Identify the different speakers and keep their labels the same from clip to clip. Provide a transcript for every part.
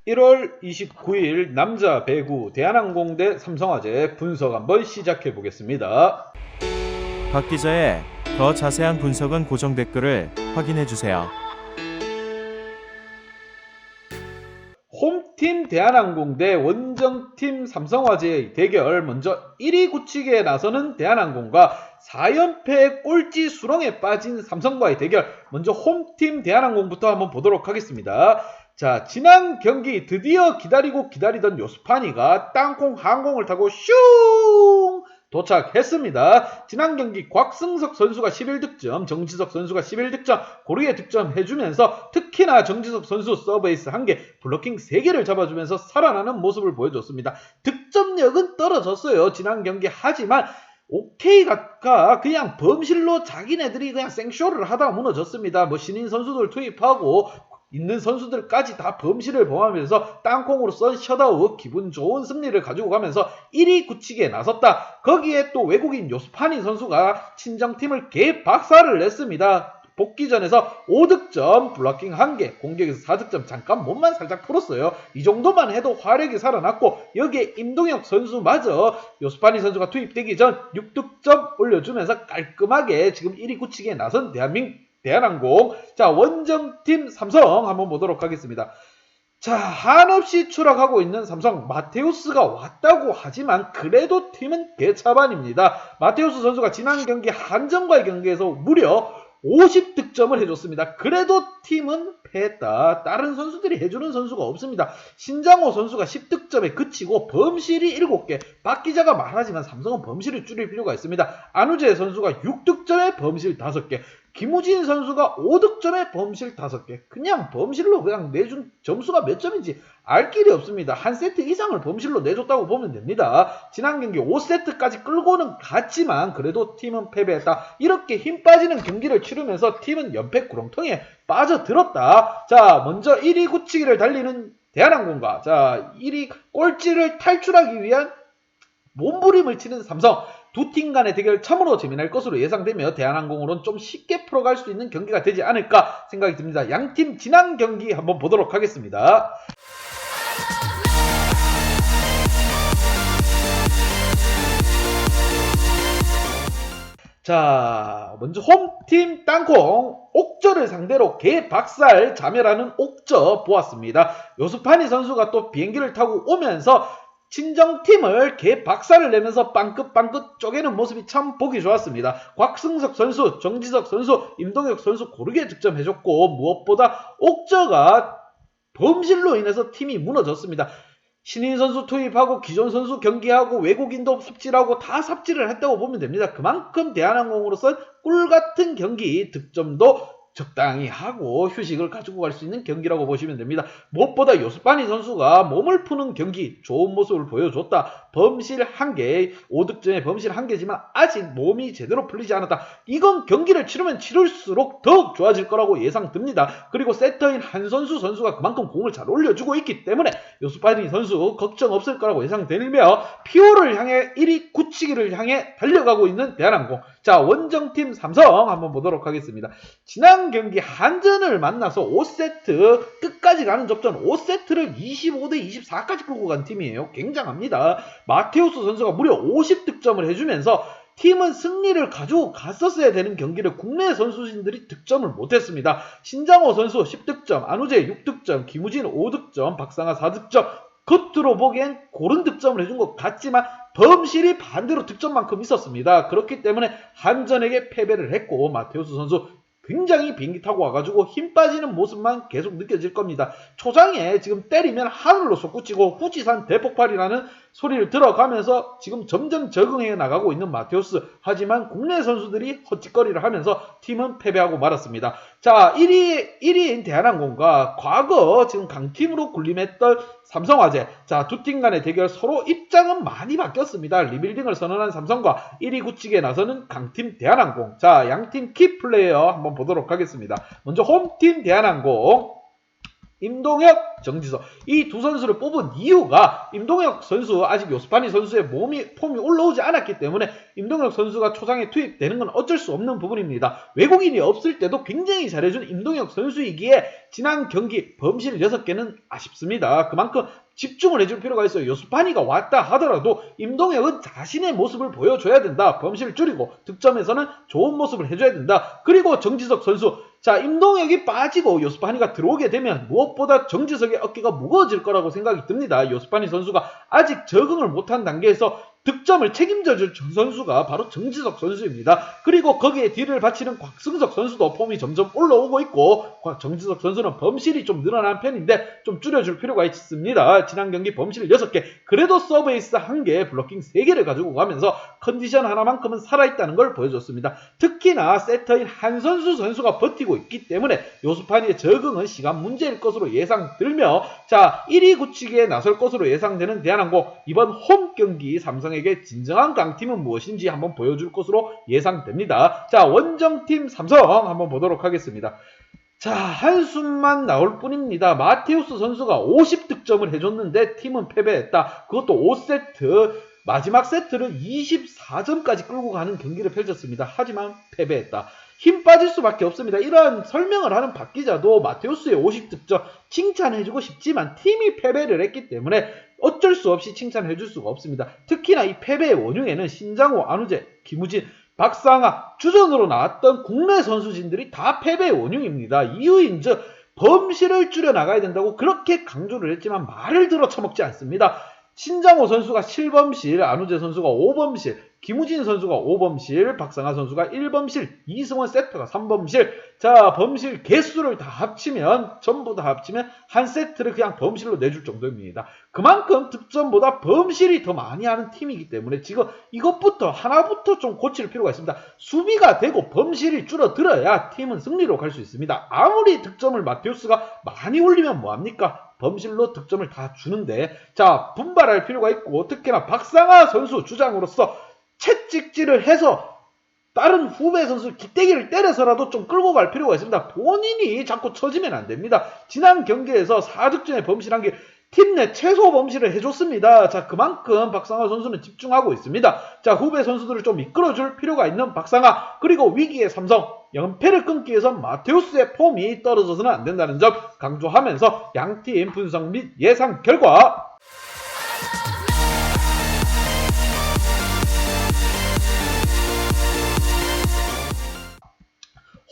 Speaker 1: 1월 29일 남자 배구 대한항공 대 삼성화재 분석 한번 시작해 보겠습니다.
Speaker 2: 박 기자의 더 자세한 분석은 고정 댓글을 확인해 주세요.
Speaker 1: 홈팀 대한항공 대 원정팀 삼성화재의 대결, 먼저 1위 굳히기에 나서는 대한항공과 4연패 꼴찌 수렁에 빠진 삼성과의 대결, 먼저 홈팀 대한항공부터 한번 보도록 하겠습니다. 자, 지난 경기 드디어 기다리던 요스파니가 땅콩 항공을 타고 슝 도착했습니다. 지난 경기 곽승석 선수가 11득점, 정지석 선수가 11득점, 고르게 득점해주면서 특히나 정지석 선수 서브에이스 1개, 블로킹 3개를 잡아주면서 살아나는 모습을 보여줬습니다. 득점력은 떨어졌어요, 지난 경기. 하지만 OK가 그냥 범실로 자기네들이 그냥 생쇼를 하다가 무너졌습니다. 뭐 신인 선수들 투입하고 있는 선수들까지 다 범실을 범하면서 땅콩으로서 셧아웃 기분 좋은 승리를 가지고 가면서 1위 굳히기에 나섰다. 거기에 또 외국인 요스파니 선수가 친정팀을 개박살을 냈습니다. 복귀전에서 5득점, 블로킹 1개, 공격에서 4득점, 잠깐 몸만 살짝 풀었어요. 이 정도만 해도 화력이 살아났고, 여기에 임동혁 선수마저 요스파니 선수가 투입되기 전 6득점 올려주면서 깔끔하게 지금 1위 굳히기에 나선 대한항공. 자, 원정팀 삼성 한번 보도록 하겠습니다. 자, 한없이 추락하고 있는 삼성, 마테우스가 왔다고 하지만 그래도 팀은 개차반입니다. 마테우스 선수가 지난 경기 한정과의 경기에서 무려 50득점을 해줬습니다. 그래도 팀은 패했다. 다른 선수들이 해주는 선수가 없습니다. 신장호 선수가 10득점에 그치고 범실이 7개. 박 기자가 말하지만 삼성은 범실을 줄일 필요가 있습니다. 안우재 선수가 6득점에 범실 5개. 김우진 선수가 5득점에 범실 5개. 그냥 범실로 그냥 내준 점수가 몇 점인지 알 길이 없습니다. 한 세트 이상을 범실로 내줬다고 보면 됩니다. 지난 경기 5세트까지 끌고는 갔지만 그래도 팀은 패배했다. 이렇게 힘 빠지는 경기를 치르면서 팀은 연패 구렁텅이에 빠져들었다. 자, 먼저 1위 굳히기를 달리는 대한항공과 1위 꼴찌를 탈출하기 위한 몸부림을 치는 삼성, 두 팀 간의 대결 참으로 재미날 것으로 예상되며 대한항공으로는 좀 쉽게 풀어갈 수 있는 경기가 되지 않을까 생각이 듭니다. 양팀 지난 경기 한번 보도록 하겠습니다. 자, 먼저 홈팀 땅콩 옥저를 상대로 개박살 자멸하는 옥저 보았습니다. 요스파니 선수가 또 비행기를 타고 오면서 친정팀을 개박살을 내면서 빵긋빵긋 쪼개는 모습이 참 보기 좋았습니다. 곽승석 선수, 정지석 선수, 임동혁 선수 고르게 득점해줬고, 무엇보다 옥저가 범실로 인해서 팀이 무너졌습니다. 신인 선수 투입하고 기존 선수 경기하고 외국인도 삽질하고 다 삽질을 했다고 보면 됩니다. 그만큼 대한항공으로선 꿀같은 경기, 득점도 적당히 하고 휴식을 가지고 갈 수 있는 경기라고 보시면 됩니다. 무엇보다 요스파니 선수가 몸을 푸는 경기, 좋은 모습을 보여줬다. 범실 1개, 5득점에 범실 1개지만 아직 몸이 제대로 풀리지 않았다. 이건 경기를 치르면 치를수록 더욱 좋아질 거라고 예상됩니다. 그리고 세터인 한선수 선수가 그만큼 공을 잘 올려주고 있기 때문에 요스파니 선수 걱정 없을 거라고 예상되며 피오를 향해 1위 굳히기를 향해 달려가고 있는 대한항공. 자, 원정팀 삼성 한번 보도록 하겠습니다. 지난 경기 한전을 만나서 5세트 끝까지 가는 접전 5세트를 25대 24까지 끌고 간 팀이에요. 굉장합니다. 마테우스 선수가 무려 50득점을 해주면서 팀은 승리를 가지고 갔었어야 되는 경기를 국내 선수진들이 득점을 못했습니다. 신장호 선수 10득점, 안우재 6득점, 김우진 5득점, 박상하 4득점. 겉으로 보기엔 고른 득점을 해준 것 같지만 범실이 반대로 득점만큼 있었습니다. 그렇기 때문에 한전에게 패배를 했고, 마테우스 선수 굉장히 비행기 타고 와가지고 힘 빠지는 모습만 계속 느껴질 겁니다. 초장에 지금 때리면 하늘로 솟구치고 후지산 대폭발이라는 소리를 들어가면서 지금 점점 적응해 나가고 있는 마테우스. 하지만 국내 선수들이 헛짓거리를 하면서 팀은 패배하고 말았습니다. 자, 1위인 대한항공과 과거 지금 강팀으로 군림했던 삼성화재. 자, 두 팀 간의 대결 서로 입장은 많이 바뀌었습니다. 리빌딩을 선언한 삼성과 1위 굳히기에 나서는 강팀 대한항공. 자, 양팀 키플레이어 한번 보도록 하겠습니다. 먼저 홈팀 대한항공. 임동혁, 정지석 이 두 선수를 뽑은 이유가 임동혁 선수 아직 요스파니 선수의 폼이 올라오지 않았기 때문에 임동혁 선수가 초장에 투입되는 건 어쩔 수 없는 부분입니다. 외국인이 없을 때도 굉장히 잘해준 임동혁 선수이기에 지난 경기 범실 6개는 아쉽습니다. 그만큼 집중을 해줄 필요가 있어요. 요스파니가 왔다 하더라도 임동혁은 자신의 모습을 보여줘야 된다. 범실을 줄이고 득점에서는 좋은 모습을 해줘야 된다. 그리고 정지석 선수, 자, 임동혁이 빠지고 요스파니가 들어오게 되면 무엇보다 정지석의 어깨가 무거워질 거라고 생각이 듭니다. 요스파니 선수가 아직 적응을 못한 단계에서 득점을 책임져줄 선수가 바로 정지석 선수입니다. 그리고 거기에 뒤를 바치는 곽승석 선수도 폼이 점점 올라오고 있고 정지석 선수는 범실이 좀 늘어난 편인데 좀 줄여줄 필요가 있습니다. 지난 경기 범실 6개, 그래도 서브에이스 1개, 블로킹 3개를 가지고 가면서 컨디션 하나만큼은 살아있다는 걸 보여줬습니다. 특히나 세터인 한선수 선수가 버티고 있기 때문에 요스파니의 적응은 시간 문제일 것으로 예상들며, 자, 1위 굳히기에 나설 것으로 예상되는 대한항공, 이번 홈 경기 삼성에게 진정한 강팀은 무엇인지 한번 보여줄 것으로 예상됩니다. 자, 원정팀 삼성 한번 보도록 하겠습니다. 자, 한숨만 나올 뿐입니다. 마테우스 선수가 50득점을 해줬는데 팀은 패배했다. 그것도 5세트, 마지막 세트를 24점까지 끌고 가는 경기를 펼쳤습니다. 하지만 패배했다. 힘 빠질 수밖에 없습니다. 이러한 설명을 하는 박 기자도 마테우스의 50득점 칭찬해주고 싶지만 팀이 패배를 했기 때문에 어쩔 수 없이 칭찬해줄 수가 없습니다. 특히나 이 패배의 원흉에는 신장호, 안우재, 김우진, 박상아, 주전으로 나왔던 국내 선수진들이 다 패배의 원흉입니다. 이유인즉 범실을 줄여나가야 된다고 그렇게 강조를 했지만 말을 들어 처먹지 않습니다. 신장호 선수가 7범실, 안우재 선수가 5범실, 김우진 선수가 5범실, 박상아 선수가 1범실, 이승원 세터가 3범실. 자, 범실 개수를 다 합치면, 전부 다 합치면 한 세트를 그냥 범실로 내줄 정도입니다. 그만큼 득점보다 범실이 더 많이 하는 팀이기 때문에 지금 이것부터 하나부터 좀 고칠 필요가 있습니다. 수비가 되고 범실이 줄어들어야 팀은 승리로 갈 수 있습니다. 아무리 득점을 마테우스가 많이 올리면 뭐합니까? 범실로 득점을 다 주는데, 자, 분발할 필요가 있고, 특히나 박상아 선수 주장으로서 채찍질을 해서 다른 후배 선수 기대기를 때려서라도 좀 끌고 갈 필요가 있습니다. 본인이 자꾸 처지면 안 됩니다. 지난 경기에서 4득점에 범실한 게 팀 내 최소 범실을 해줬습니다. 자, 그만큼 박상아 선수는 집중하고 있습니다. 자, 후배 선수들을 좀 이끌어줄 필요가 있는 박상아, 그리고 위기의 삼성, 연패를 끊기 위해서 마테우스의 폼이 떨어져서는 안 된다는 점 강조하면서 양팀 분석 및 예상 결과,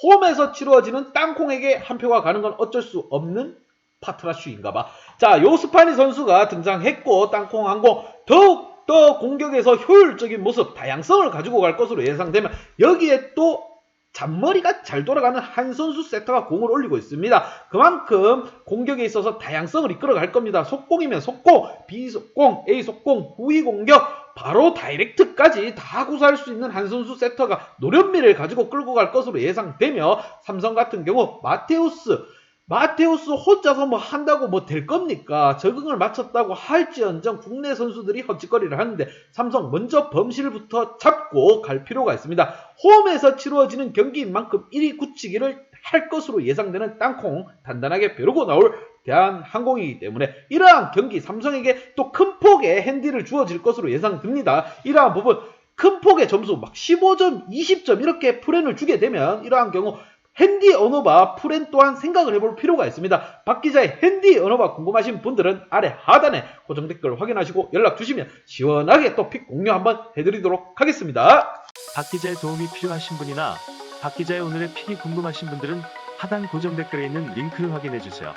Speaker 1: 홈에서 치루어지는 땅콩에게 한 표가 가는 건 어쩔 수 없는 파트라슈인가봐. 자, 요스파니 선수가 등장했고 땅콩항공 더욱 더 공격에서 효율적인 모습, 다양성을 가지고 갈 것으로 예상되면 여기에 또 잔머리가 잘 돌아가는 한 선수 세터가 공을 올리고 있습니다. 그만큼 공격에 있어서 다양성을 이끌어갈 겁니다. 속공이면 속공, B속공, A속공, 후위 공격, 바로 다이렉트까지 다 구사할 수 있는 한 선수 세터가 노련미를 가지고 끌고 갈 것으로 예상되며, 삼성 같은 경우 마테우스 혼자서 뭐 한다고 뭐 될 겁니까? 적응을 마쳤다고 할지언정 국내 선수들이 헛짓거리를 하는데 삼성 먼저 범실부터 잡고 갈 필요가 있습니다. 홈에서 치루어지는 경기인 만큼 1위 굳히기를 할 것으로 예상되는 땅콩, 단단하게 벼르고 나올 대한항공이기 때문에 이러한 경기 삼성에게 또 큰 폭의 핸디를 주어질 것으로 예상됩니다. 이러한 부분, 큰 폭의 점수 막 15점, 20점 이렇게 프렌을 주게 되면 이러한 경우 핸디 언어바 프렌 또한 생각을 해볼 필요가 있습니다. 박 기자의 핸디 언어바 궁금하신 분들은 아래 하단에 고정 댓글 확인하시고 연락 주시면 시원하게 또 픽 공유 한번 해드리도록 하겠습니다.
Speaker 3: 박 기자의 도움이 필요하신 분이나 박 기자의 오늘의 픽이 궁금하신 분들은 하단 고정 댓글에 있는 링크를 확인해 주세요.